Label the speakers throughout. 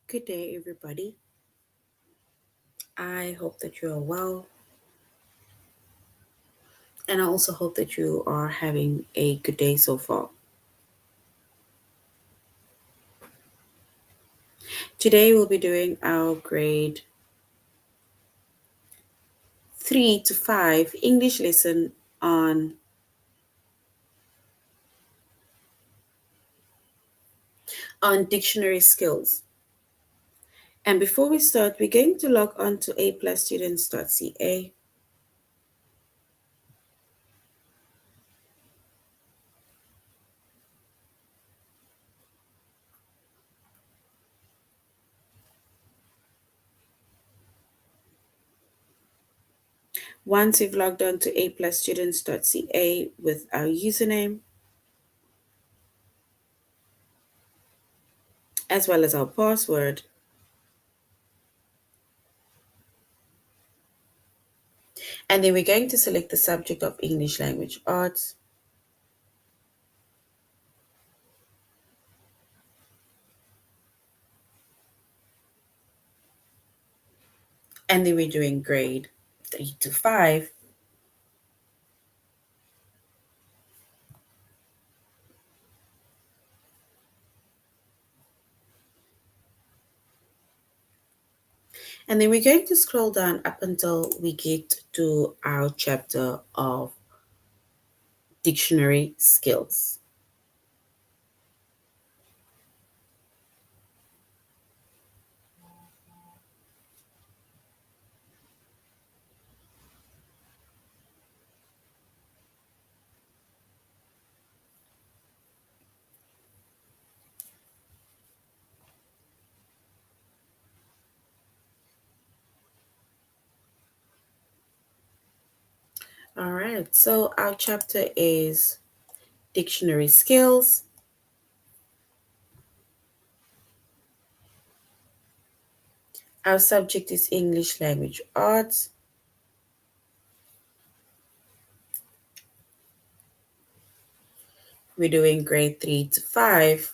Speaker 1: Good day, everybody. I hope that you are well, and I also hope that you are having a good day so far. Today, we'll be doing our grade 3 to 5 English lesson on, on dictionary skills. And before we start, we're going to log on to aplusstudents.ca. Once you've logged on to aplusstudents.ca with our username as well as our password, and then we're going to select the subject of English language arts. And then we're doing grade 3 to 5. And then we're going to scroll down up until we get to our chapter of dictionary skills. All right, so our chapter is dictionary skills. Our subject is English language arts. We're doing grade 3 to 5.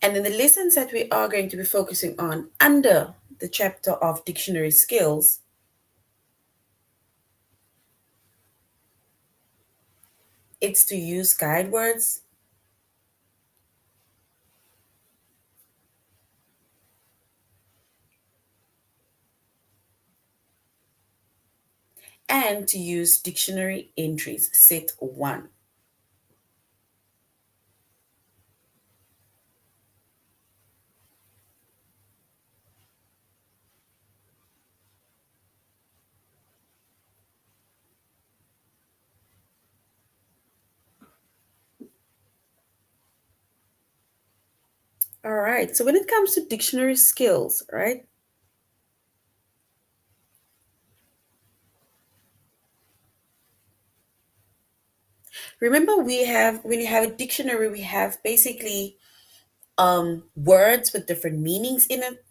Speaker 1: And then the lessons that we are going to be focusing on under the chapter of dictionary skills, it's to use guide words, and to use dictionary entries, set 1. All right, so when it comes to dictionary skills, right? Remember, we have when you have a dictionary, we have basically words with different meanings in it.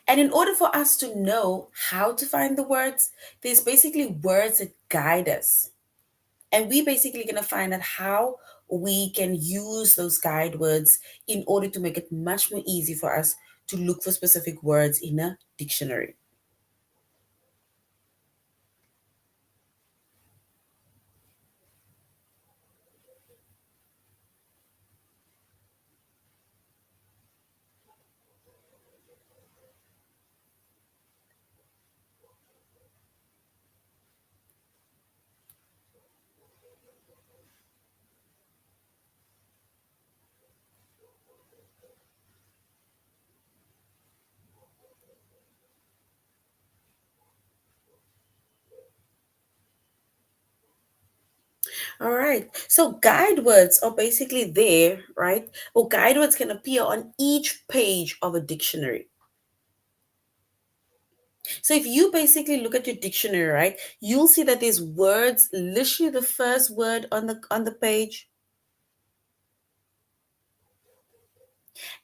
Speaker 1: And in order for us to know how to find the words, there's basically words that guide us. And we basically gonna find out how we can use those guide words in order to make it much more easy for us to look for specific words in a dictionary. All right. So guide words are basically there, right? Or guide words can appear on each page of a dictionary. So if you basically look at your dictionary, right, you'll see that there's words, literally the first word on the page,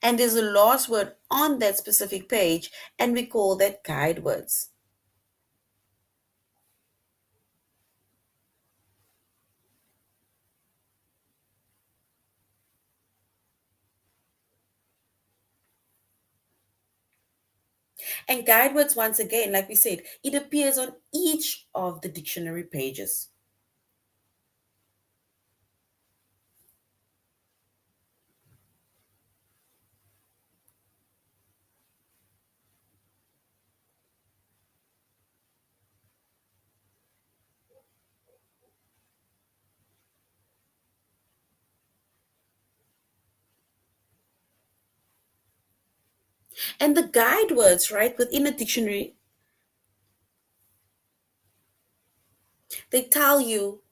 Speaker 1: and there's a last word on that specific page, and we call that guide words. And guide words, once again, like we said, it appears on each of the dictionary pages. And the guide words, right, within a dictionary, they tell you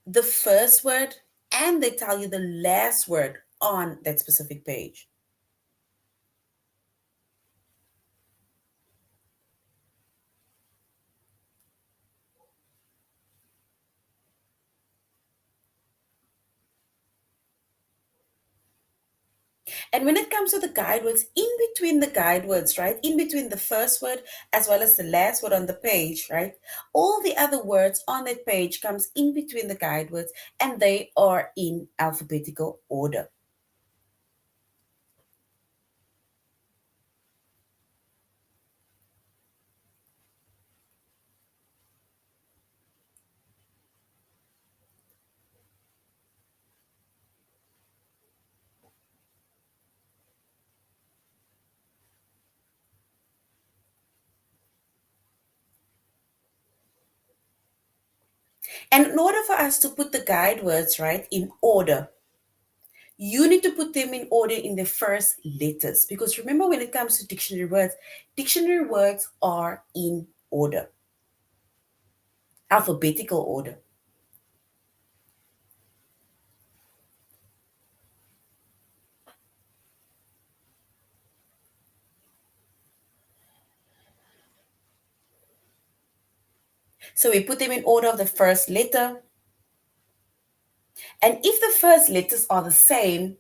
Speaker 1: the first word and they tell you the last word on that specific page. And when it comes to the guide words, in between the guide words, right, in between the first word as well as the last word on the page, right, all the other words on that page comes in between the guide words and they are in alphabetical order. And in order for us to put the guide words, right, in order, you need to put them in order in the first letters. Because remember, when it comes to dictionary words are in order, alphabetical order. So we put them in order of the first letter. And if the first letters are the same,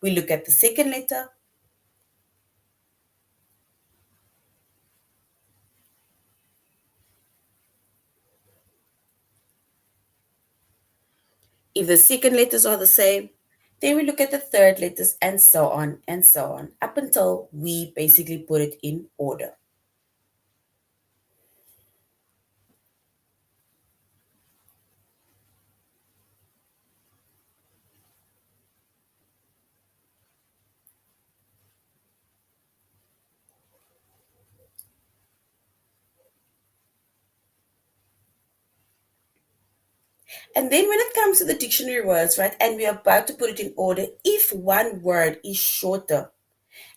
Speaker 1: we look at the second letter. If the second letters are the same, then we look at the third letters and so on, up until we basically put it in order. And then when it comes to the dictionary words, right, and we're about to put it in order, if one word is shorter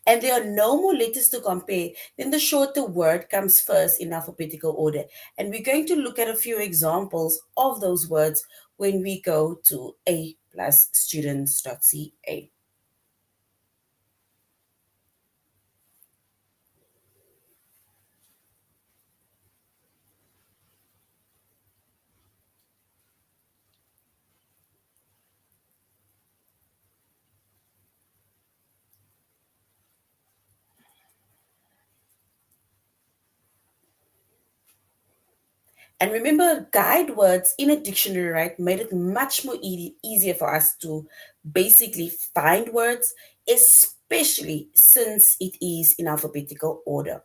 Speaker 1: and there are no more letters to compare, then the shorter word comes first in alphabetical order. And we're going to look at a few examples of those words when we go to a plus students.ca. And remember, guide words in a dictionary, right, made it much more easier for us to basically find words, especially since it is in alphabetical order.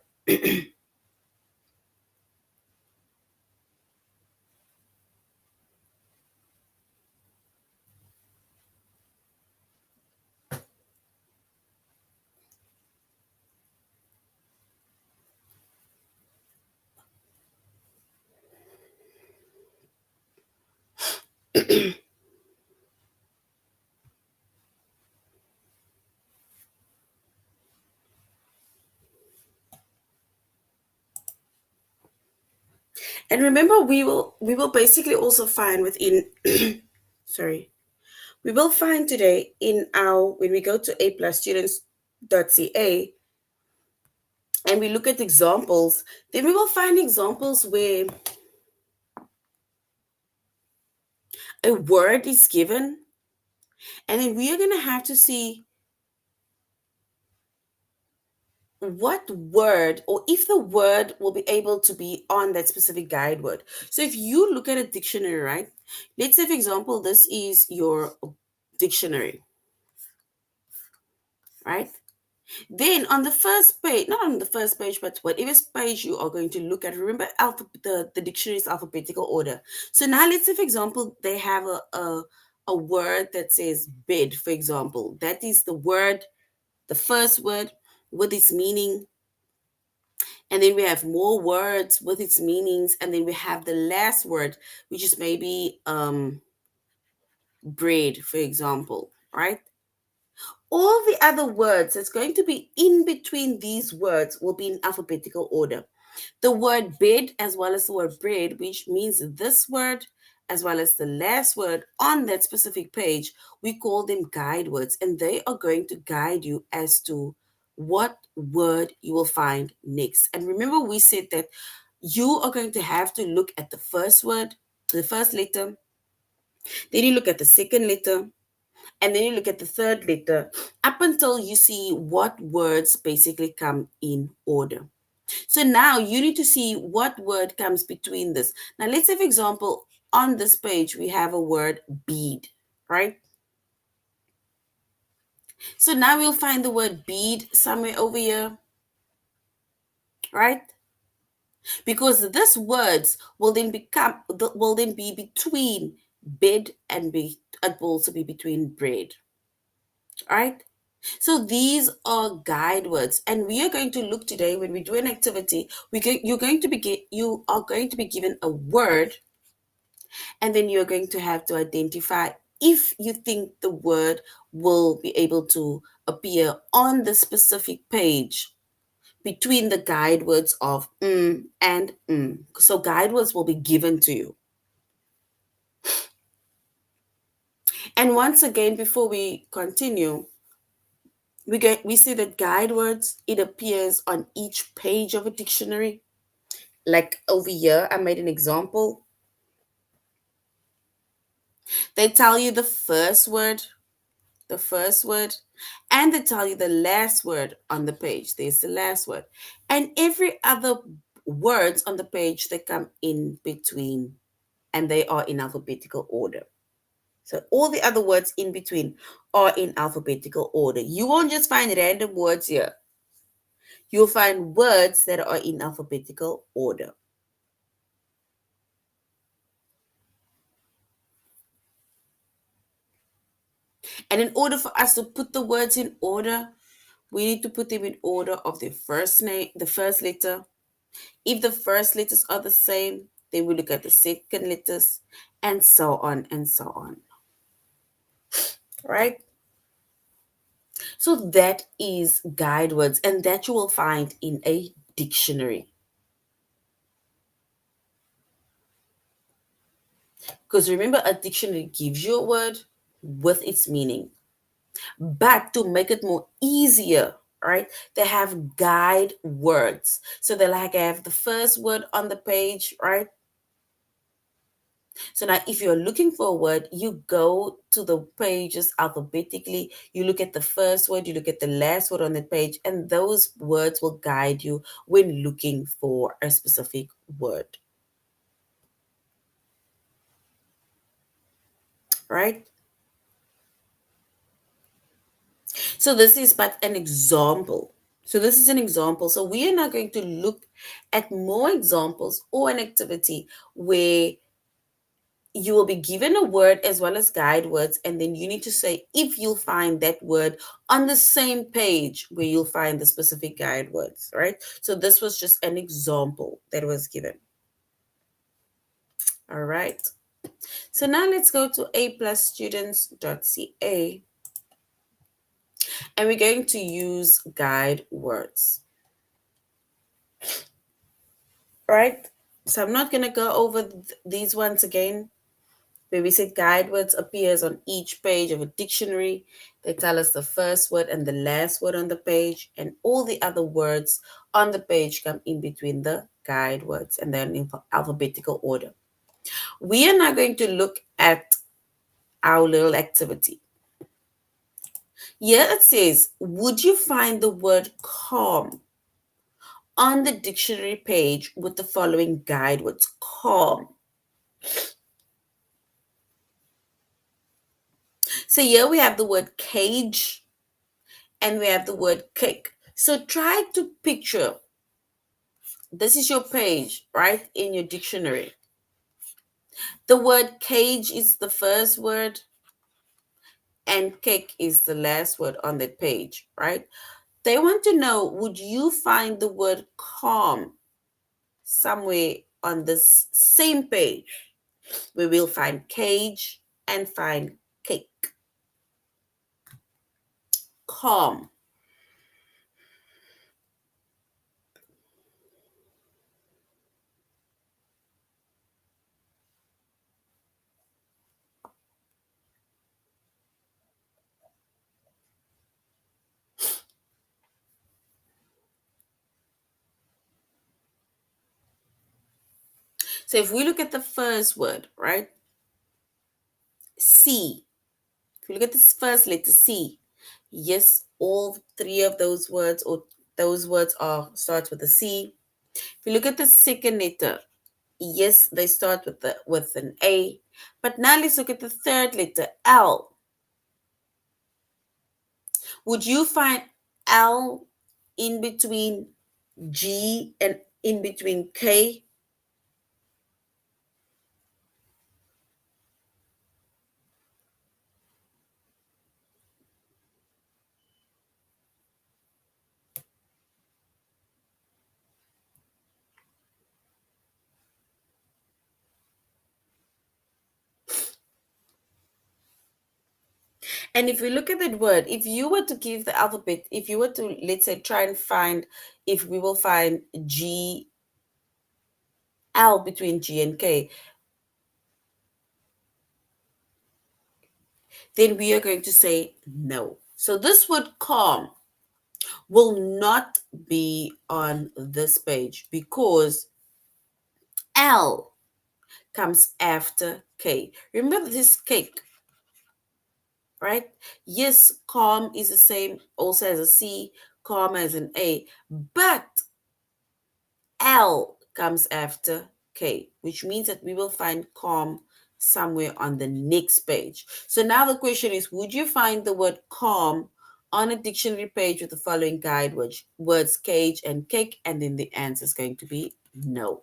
Speaker 1: And remember, we will basically also find within sorry, we will find today in our when we go to a plus students.ca, and we look at examples, then we will find examples where a word is given, and then we are going to have to see what word, or if the word will be able to be on that specific guide word. So if you look at a dictionary, right? Let's say, for example, this is your dictionary, right? Then on the first page, not on the first page, but whatever page you are going to look at, remember the dictionary is alphabetical order. So now let's say, for example, they have a word that says bed, for example. That is the word, the first word with its meaning. And then we have more words with its meanings. And then we have the last word, which is maybe bread, for example, right? All the other words that's going to be in between these words will be in alphabetical order. The word bed as well as the word bread, which means this word as well as the last word on that specific page, we call them guide words, and they are going to guide you as to what word you will find next. And remember, we said that you are going to have to look at the first word, the first letter, then you look at the second letter, and then you look at the third letter up until you see what words basically come in order. So now you need to see what word comes between this. Now, let's say, for example, on this page, we have a word bead, right? So now we'll find the word bead somewhere over here, right? Because this words will then will then be between bed and it will also be between bread, right? So these are guide words, and we are going to look today when we do an activity. You are going to be given a word, and then you're going to have to identify if you think the word will be able to appear on the specific page between the guide words of and mm. So guide words will be given to you. And once again, before we continue, we see that guide words, it appears on each page of a dictionary. Like over here, I made an example. They tell you the first word, and they tell you the last word on the page. There's the last word. And every other words on the page, they come in between, and they are in alphabetical order. So all the other words in between are in alphabetical order. You won't just find random words here. You'll find words that are in alphabetical order. And in order for us to put the words in order, we need to put them in order of the first name, the first letter. If the first letters are the same, then we look at the second letters, and so on and so on. Right? So that is guide words, and that you will find in a dictionary. Because remember, a dictionary gives you a word with its meaning. But to make it more easier, right, they have guide words. So they like have the first word on the page, right? So now if you're looking for a word, you go to the pages alphabetically, you look at the first word, you look at the last word on the page, and those words will guide you when looking for a specific word, right? So this is but an example. So this is an example. So we are now going to look at more examples or an activity where you will be given a word as well as guide words, and then you need to say if you'll find that word on the same page where you'll find the specific guide words, right? So this was just an example that was given. All right. So now let's go to aplusstudents.ca, and we're going to use guide words. Right? So I'm not going to go over these ones again. Where we said guide words appears on each page of a dictionary. They tell us the first word and the last word on the page, and all the other words on the page come in between the guide words and then in alphabetical order. We are now going to look at our little activity. Here it says, would you find the word calm on the dictionary page with the following guide words? Calm. So here we have the word cage and we have the word cake. So try to picture, this is your page, right, in your dictionary. The word cage is the first word and cake is the last word on that page, right? They want to know, would you find the word calm somewhere on this same page? We will find cage and find cake. Calm. So if we look at the first word, right? C. If you look at this first letter C, yes, all three of those words or those words are start with a C. If you look at the second letter, yes, they start with an A. But now let's look at the third letter, L. Would you find L in between G and in between K? And if we look at that word, if you were to give the alphabet, if you were to, let's say, try and find, if we will find G, L between G and K, then we are going to say no. So this word calm will not be on this page because L comes after K. Remember this cake, right? Yes, calm is the same, also as a C, calm as an A, but L comes after K, which means that we will find calm somewhere on the next page. So now the question is, would you find the word calm on a dictionary page with the following guide words cage and cake? And then the answer is going to be no.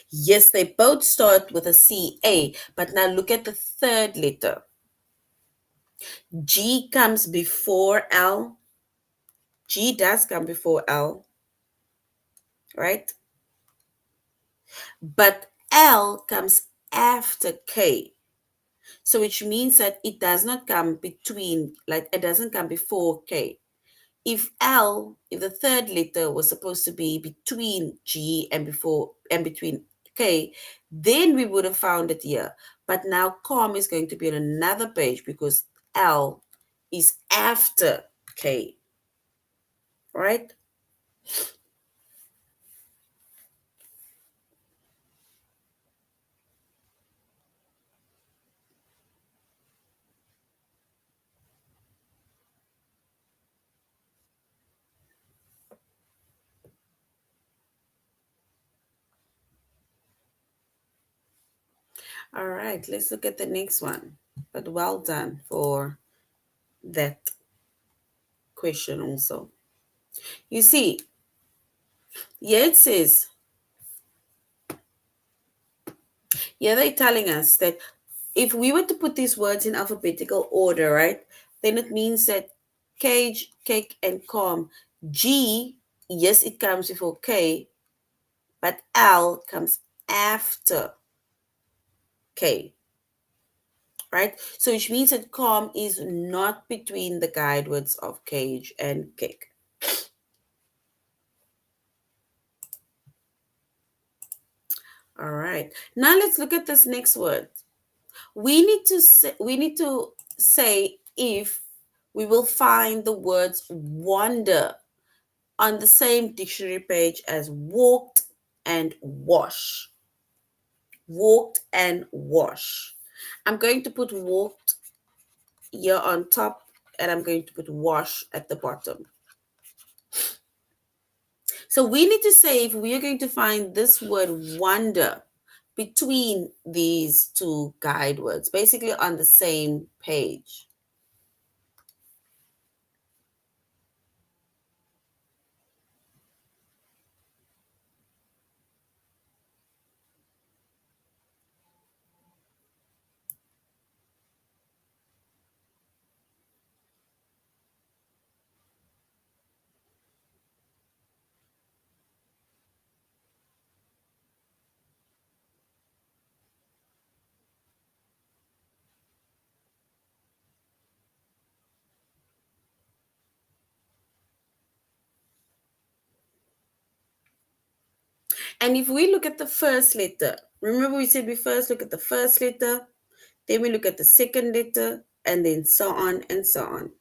Speaker 1: Yes, they both start with a C-A, but now look at the third letter. G comes before L. G does come before L, right? But L comes after K. So which means that it does not come between, like it doesn't come before K. If L, if the third letter was supposed to be between G and before and between K, then we would have found it here. But now calm is going to be on another page because L is after K, right? All right, let's look at the next one. But well done for that question also. You see, yeah, it says, yeah, they're telling us that if we were to put these words in alphabetical order, right, then it means that cage, cake, and calm, G, yes, it comes before K, but L comes after K, right? So which means that calm is not between the guide words of cage and cake. All right. Now let's look at this next word. We need to say if we will find the words wonder on the same dictionary page as walked and wash. Walked and wash. I'm going to put walked here on top, and I'm going to put wash at the bottom. So we need to say if we are going to find this word wonder between these two guide words, basically on the same page. And if we look at the first letter, remember we said we first look at the first letter, then we look at the second letter, and then so on and so on.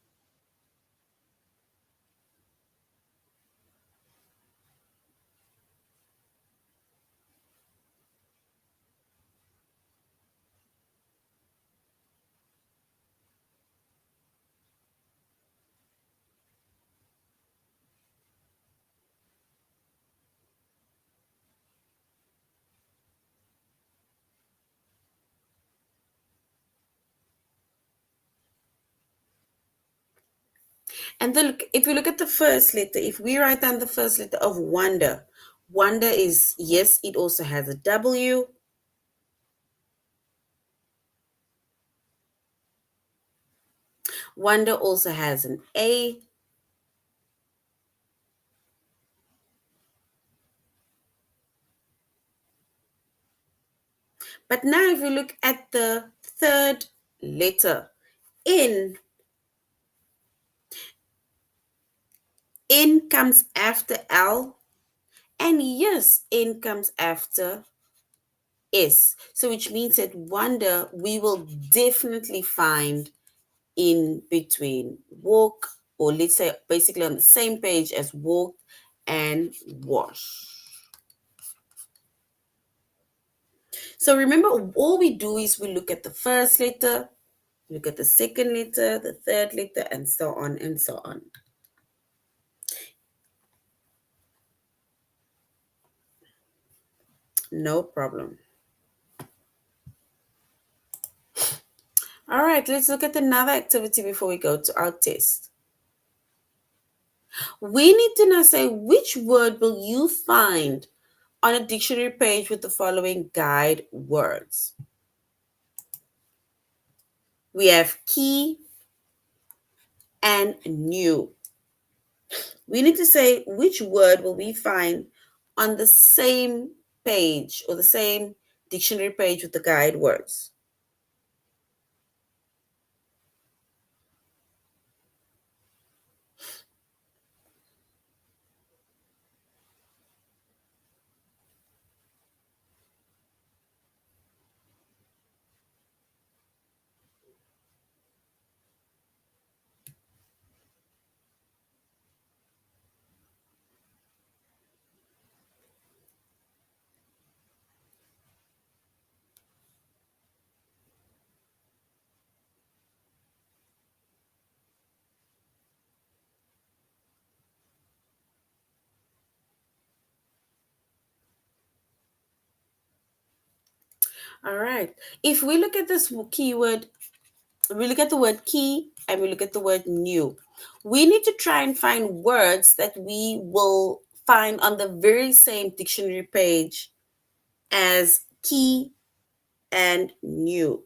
Speaker 1: And then look, if you look at the first letter, if we write down the first letter of wonder, wonder is, yes, it also has a W. Wonder also has an A. But now if you look at the third letter, N comes after L, and yes, N comes after S. So which means that wonder we will definitely find in between walk, or let's say basically on the same page as walk and wash. So remember, all we do is we look at the first letter, look at the second letter, the third letter, and so on and so on. No problem. All right, let's look at another activity before we go to our test. We need to now say which word will you find on a dictionary page with the following guide words. We have key and new. We need to say which word will we find on the same page or the same dictionary page with the guide words. All right. If we look at this keyword, we look at the word key and we look at the word new. We need to try and find words that we will find on the very same dictionary page as key and new.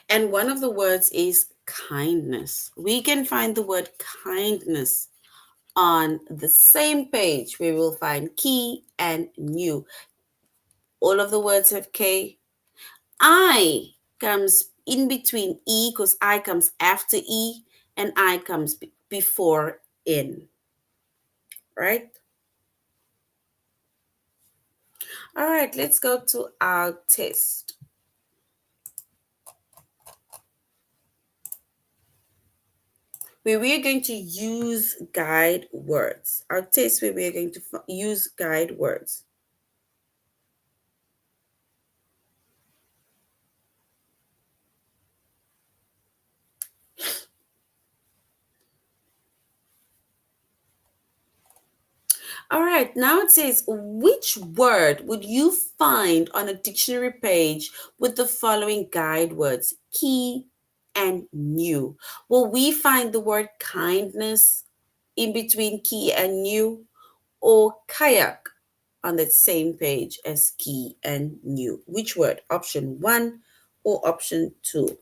Speaker 1: And one of the words is kindness. We can find the word kindness on the same page where we'll find key and new. All of the words have K. I comes in between E because I comes after E and I comes before N, right? All right, let's go to our test. Where we are going to use guide words. Our test where we are going to use guide words. All right, now it says, which word would you find on a dictionary page with the following guide words, key and new? Will we find the word kindness in between key and new, or kayak on that same page as key and new? Which word? Option one or option two?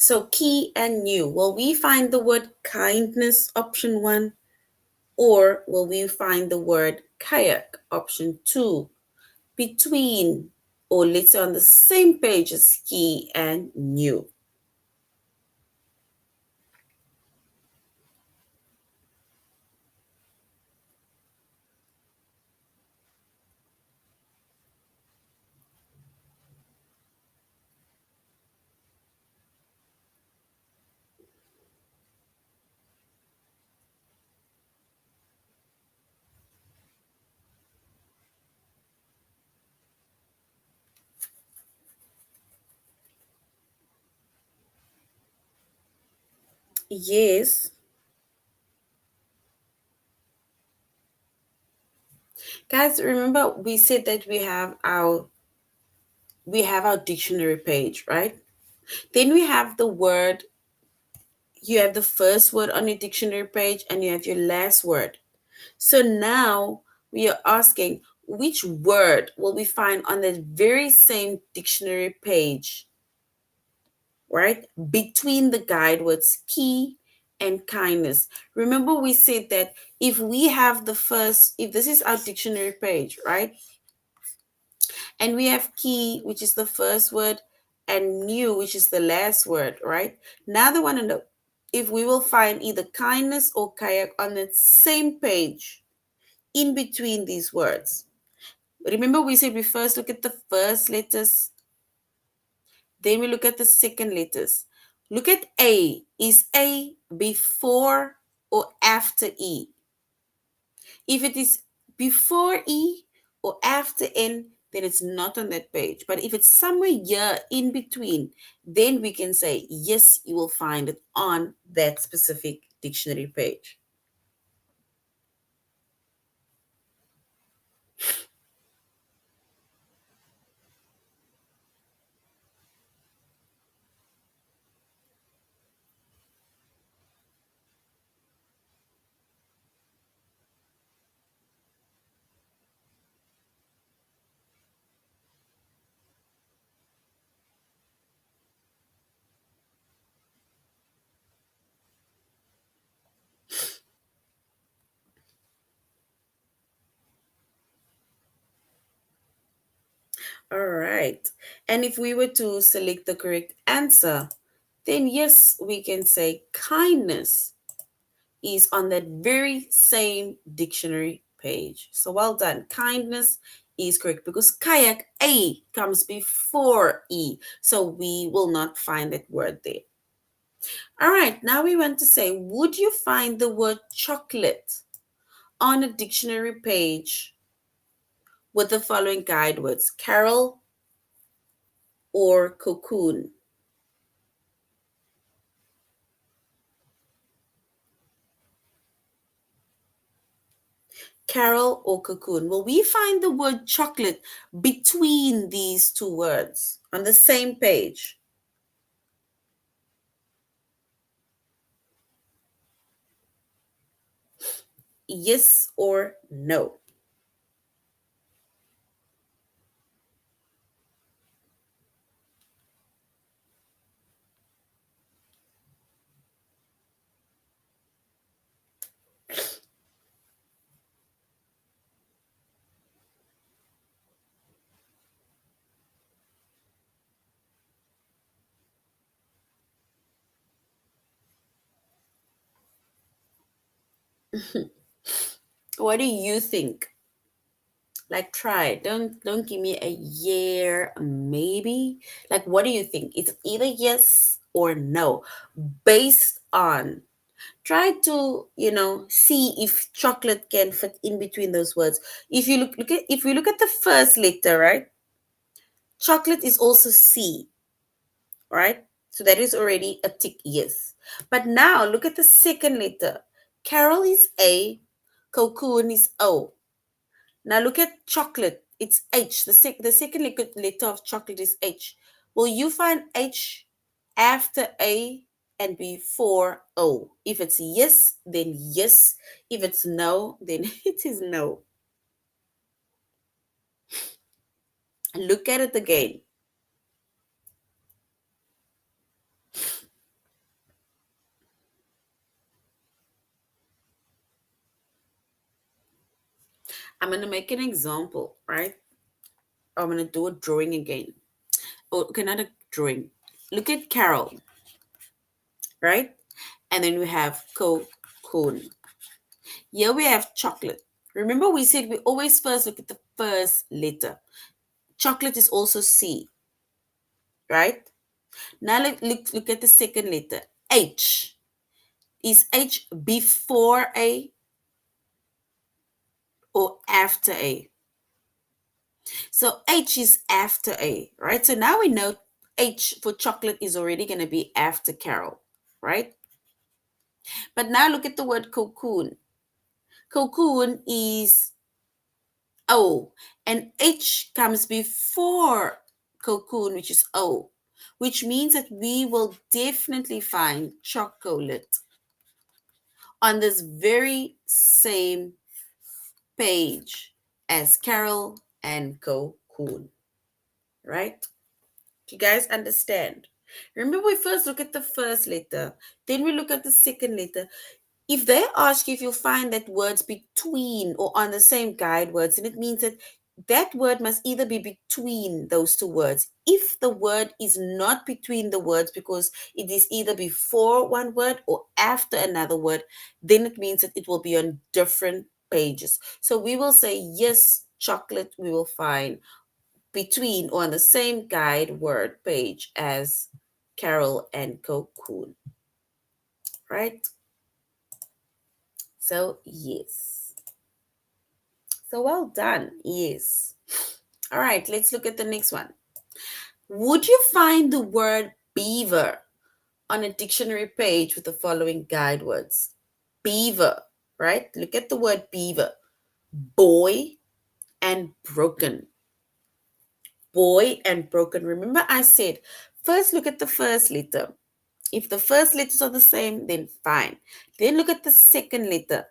Speaker 1: So key and new. Will we find the word kindness, option one, or will we find the word kayak, option two, between or let's say on the same page as key and new? Yes. Guys, remember we said that we have our dictionary page, right? Then we have the word, you have the first word on your dictionary page and you have your last word. So now we are asking, which word will we find on the very same dictionary page, right? Between the guide words key and kindness. Remember, we said that if this is our dictionary page, right? And we have key, which is the first word, and new, which is the last word, right? Now the one in the if we will find either kindness or kayak on the same page in between these words. Remember, we said we first look at the first letters, then we look at the second letters. Look at A. Is A before or after E? If it is before E or after N, then it's not on that page. But if it's somewhere here in between, then we can say, yes, you will find it on that specific dictionary page. All right. And if we were to select the correct answer, then yes, we can say kindness is on that very same dictionary page. So well done. Kindness is correct because kayak, A, comes before E. So we will not find that word there. All right, now we want to say, would you find the word chocolate on a dictionary page with the following guide words: carol or cocoon. Carol or cocoon. Will we find the word chocolate between these two words on the same page? Yes or no? What do you think? Like, try it. Don't give me a year, maybe. Like, what do you think? It's either yes or no, based on, try to, see if chocolate can fit in between those words. If you look at, if we look at the first letter, right, chocolate is also C, right? So that is already a tick yes. But now look at the second letter. Carol is A, cocoon is O. Now look at chocolate. It's H. The second letter of chocolate is H. Will you find H after A and before O? If it's yes, then yes. If it's no, then it is no. Look at it again. I'm going to make an example, right? I'm going to do a drawing again. Oh, okay, not a drawing. Look at Carol, right? And then we have cocoon. Here we have chocolate. Remember, we said we always first look at the first letter. Chocolate is also C, right? Now look at the second letter. H. Is H before A or after A? So H is after A, right? So now we know H for chocolate is already going to be after Carol, right? But now look at the word cocoon. Cocoon is O, and H comes before cocoon, which is O, which means that we will definitely find chocolate on this very same page as Carol and cocoon, right? Do you guys understand? Remember, we first look at the first letter, then we look at the second letter. If they ask you if you find that words between or on the same guide words, then it means that that word must either be between those two words. If the word is not between the words because it is either before one word or after another word, then it means that it will be on different pages. So we will say yes, chocolate, we will find between or on the same guide word page as Carol and cocoon, right? So, yes. So, well done. Yes. All right, let's look at the next one. Would you find the word beaver on a dictionary page with the following guide words? Beaver, right? Look at the word beaver. Boy and broken. Boy and broken. Remember, I said first look at the first letter. If the first letters are the same, then fine. Then look at the second letter.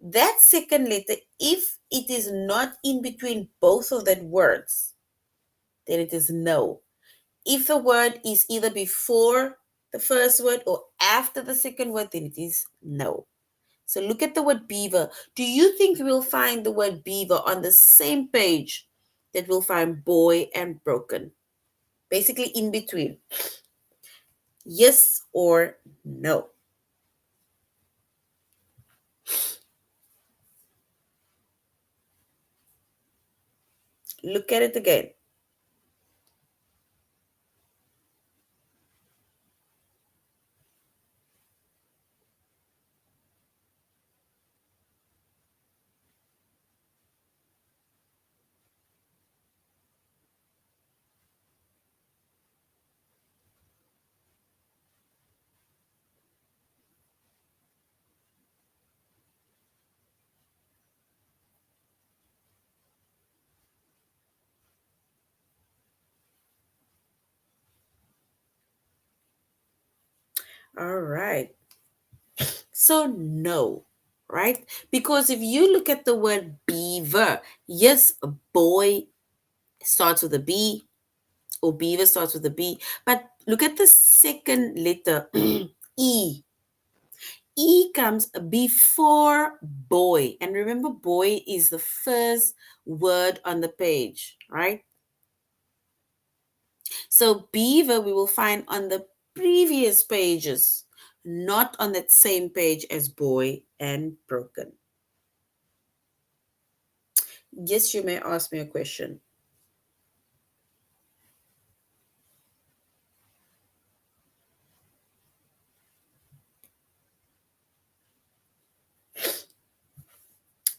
Speaker 1: That second letter, if it is not in between both of that words, then it is no. If the word is either before the first word or after the second word, then it is no. So look at the word beaver. Do you think we'll find the word beaver on the same page that we'll find boy and broken? Basically in between. Yes or no? Look at it again. All right. So no, right? Because if you look at the word beaver, yes, a boy starts with a B, or beaver starts with a B, but look at the second letter, E. E comes before boy. And remember, boy is the first word on the page, right? So beaver we will find on the previous pages, not on that same page as boy and broken. Yes, you may ask me a question.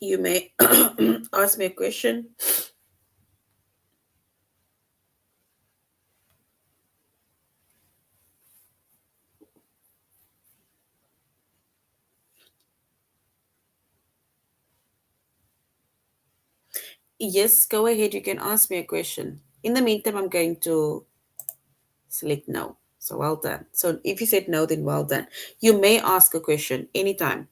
Speaker 1: You may ask me a question. Yes, go ahead. You can ask me a question. In the meantime, I'm going to select no. So well done. So if you said no, then well done. You may ask a question anytime.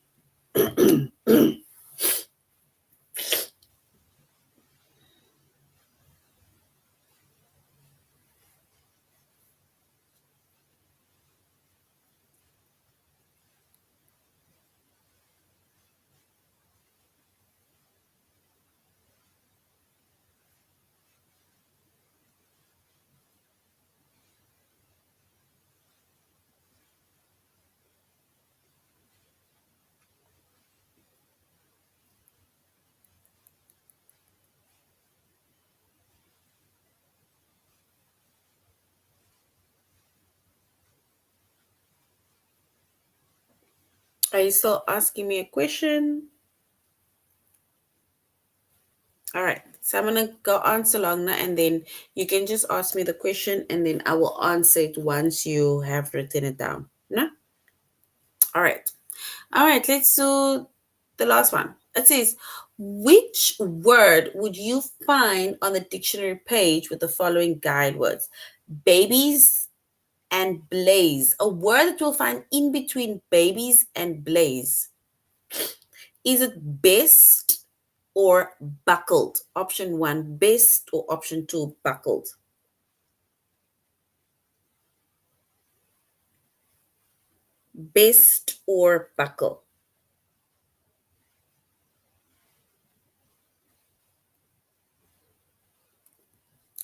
Speaker 1: Are you still asking me a question? All right. So I'm gonna go answer Longna, and then you can just ask me the question, and then I will answer it once you have written it down. No? All right. All right. Let's do the last one. It says, which word would you find on the dictionary page with the following guide words? Babies and blaze. A word that you'll find in between babies and blaze. Is it best or buckled? Option one, best, or option two, buckled? Best or buckle?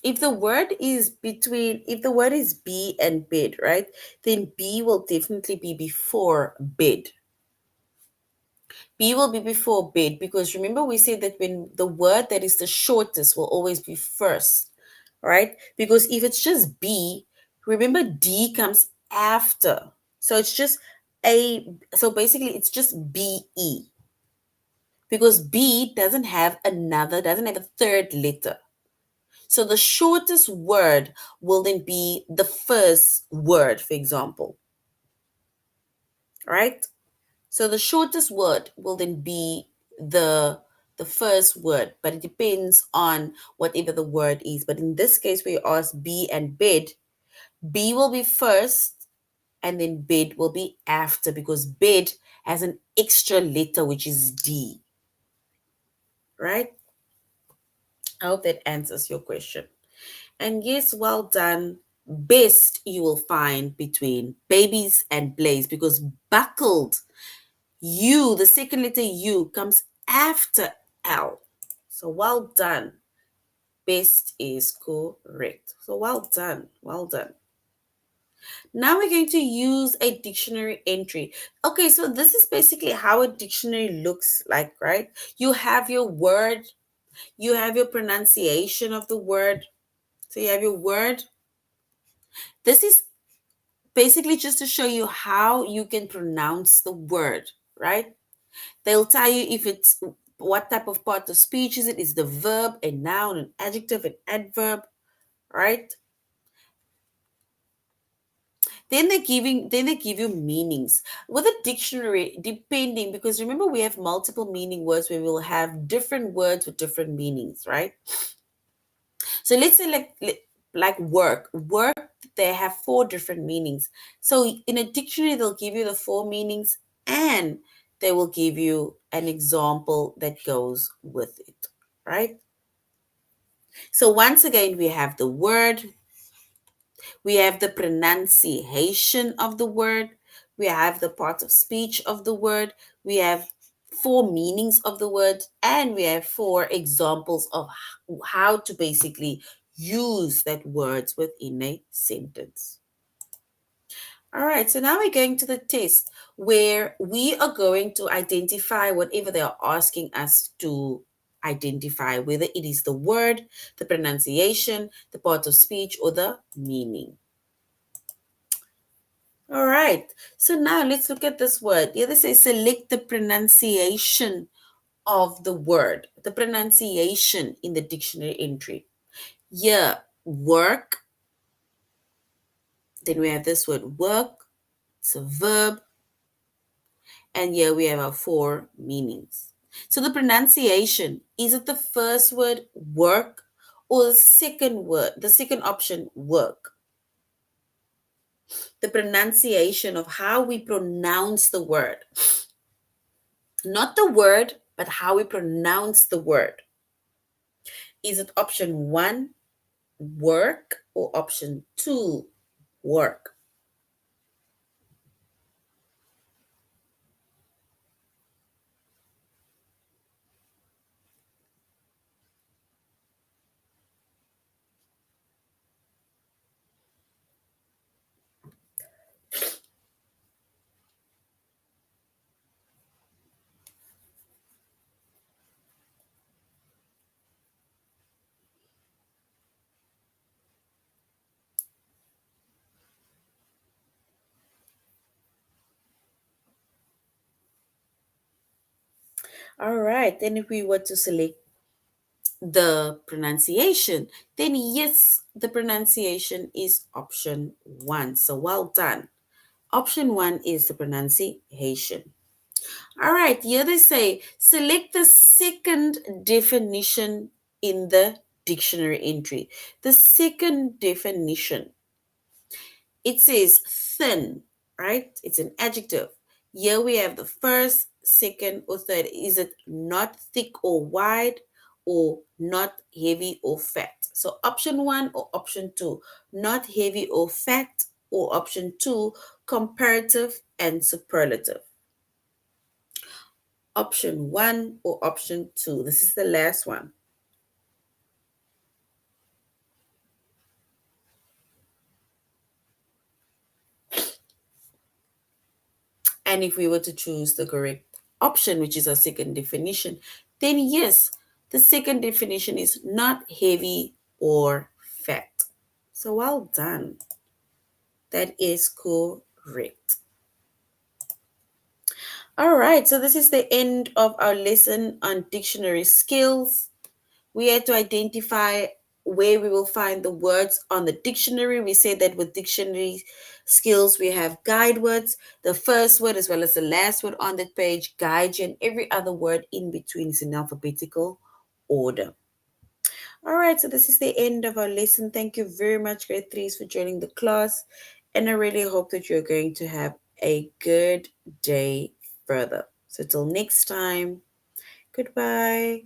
Speaker 1: If the word is be and bed, right, then B will definitely be before bed. B will be before bed because remember we said that when the word that is the shortest will always be first, right? Because if it's just B, remember D comes after. So it's just so basically it's just BE because B doesn't have a third letter. So the shortest word will then be the first word, for example, right? So the shortest word will then be the the first word, but it depends on whatever the word is. But in this case, we ask B and bed. B will be first, and then bed will be after because bed has an extra letter which is D, right? I hope that answers your question. And yes, well done. Best you will find between babies and blaze because buckled, U, the second letter U, comes after L. So well done. Best is correct. So well done. Well done. Now we're going to use a dictionary entry. Okay, so this is basically how a dictionary looks like, right? You have your word, you have your pronunciation of the word. So you have your word. This is basically just to show you how you can pronounce the word, right? They'll tell you if it's what type of part of speech is it? Is the verb, a noun, an adjective, an adverb, right? Then they give you meanings. With a dictionary, depending, because remember we have multiple meaning words where we'll have different words with different meanings, right? So let's say like work. Work they have four different meanings. So in a dictionary, they'll give you the four meanings and they will give you an example that goes with it, right? So once again, we have the word, we have the pronunciation of the word, we have the part of speech of the word, we have four meanings of the word, and we have four examples of how to basically use that words within a sentence. All right, so now we're going to the test where we are going to identify whatever they are asking us to identify, whether it is the word, the pronunciation, the part of speech, or the meaning. All right, so now let's look at this word. Here they say select the pronunciation of the word, the pronunciation in the dictionary entry. Yeah, work. Then we have this word work. It's a verb. And here we have our four meanings. So the pronunciation, is it the first word work or the second word, the second option work? The pronunciation of how we pronounce the word. Not the word, but how we pronounce the word. Is it option one, work, or option two, work? All right, then if we were to select the pronunciation, then yes, the pronunciation is option one. So well done. Option one is the pronunciation. All right, here they say select the second definition in the dictionary entry. The second definition, it says thin, right? It's an adjective. Here we have the first, second, or third. Is it not thick or wide, or not heavy or fat? So option one or option two, not heavy or fat, or option two, comparative and superlative. Option one or option two. This is the last one. And if we were to choose the correct option, which is a second definition, then yes, the second definition is not heavy or fat. So well done. That is correct. All right, so this is the end of our lesson on dictionary skills. We had to identify where we will find the words on the dictionary. We said that with dictionary skills, we have guide words. The first word as well as the last word on that page guide you, and every other word in between is in alphabetical order. All right, so this is the end of our lesson. Thank you very much, grade threes, for joining the class. And I really hope that you're going to have a good day further. So till next time, goodbye.